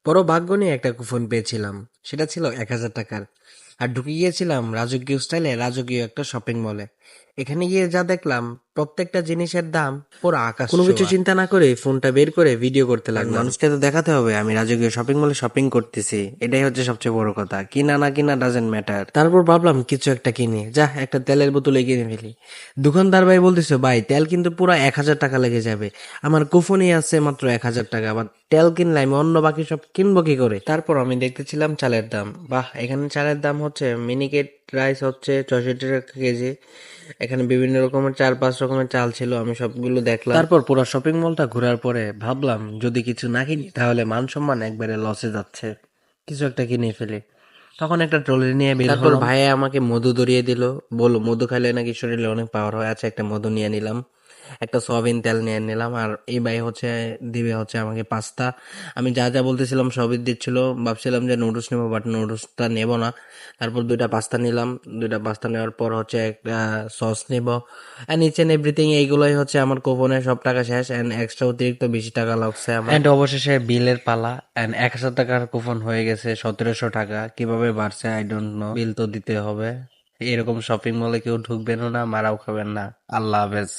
বড় ভাগ্য নিয়ে একটা কুপন পেয়েছিলাম। সেটা ছিল ১,০০০ টাকার। আর ঢুকে গিয়েছিলাম রাজকীয় স্টাইলে রাজকীয় একটা শপিং মলে। এখানে গিয়ে যা দেখলাম, প্রত্যেকটা জিনিসের দাম পুরো আকাশ কোনো কিছু ছোঁয়া। চিন্তা না করে ফোনটা বের করে ভিডিও করতে লাগলাম। মানুষকে তো দেখাতে হবে আমি রাজকীয় শপিং মলে শপিং করতেছি, এটাই হচ্ছে সবচেয়ে বড় কথা। কিনা না কিনা ডাজেন্ট ম্যাটার। তারপর ভাবলাম কিছু একটা কিনে, যা একটা তেলের বোতলে কিনে ফেলি। দোকানদার ভাই বলতেছে, ভাই তেল কিন্তু পুরো ১,০০০ টাকা লেগে যাবে। আমার কুপনই আছে মাত্র ১,০০০ টাকা, আবার তেল কিনলে আমি অন্য বাকি সব কিনবো কি করে? তারপর আমি দেখতেছিলাম চালের দাম। বাহ, এখানে চালের দাম হচ্ছে মিনিকেট রাইস হচ্ছে ৬৪ টাকা কেজি। এখানে বিভিন্ন রকমের ৪-৫ রকমের চাল ছিল, আমি সবগুলো দেখলাম। তারপর পুরো শপিং মলটা ঘোরার পরে ভাবলাম যদি কিছু না কিনি তাহলে মান সম্মান একবারে লসে যাচ্ছে, কিছু একটা কিনে ফেলি। তখন একটা ট্রলি নিয়ে বের তারপর হলাম। ভাইয়া আমাকে মধু ধরিয়ে দিল, বলল মধু খাইলে নাকি শরীরে অনেক পাওয়ার হয়। আচ্ছা, একটা মধু নিয়ে নিলাম, একটা সয়াবিন তেল নিয়ে নিলাম। আর এই ভাই হচ্ছে দিবে হচ্ছে আমাকে পাস্তা। আমি যা যা বলতেছিলাম সবই দিচ্ছিল। ভাবছিলাম যে নুডলস নেবো, বাট নুডলসটা নেবো না। তারপর 2টা পাস্তা নিলাম। 2টা পাস্তা নেওয়ার পর হচ্ছে একটা সস নেব, অ্যান্ড ইচ এন্ড এভরিথিং। এইগুলোই হচ্ছে আমার কুপনের সব টাকা শেষ, অ্যান্ড এক্সট্রা অতিরিক্ত বেশি টাকা লাগছে আমার। অ্যান্ড অবশেষে বিলের পালা, অ্যান্ড ১,০০০ টাকার কুপন হয়ে গেছে ১৭০০ টাকা। কিভাবে বাড়ছে আই ডোন্ট নো। বিল তো দিতে হবে। এরকম শপিং মলে কেউ ঢুকবেনও না, মারাও খাবেন না। আল্লাহ হাফেজ।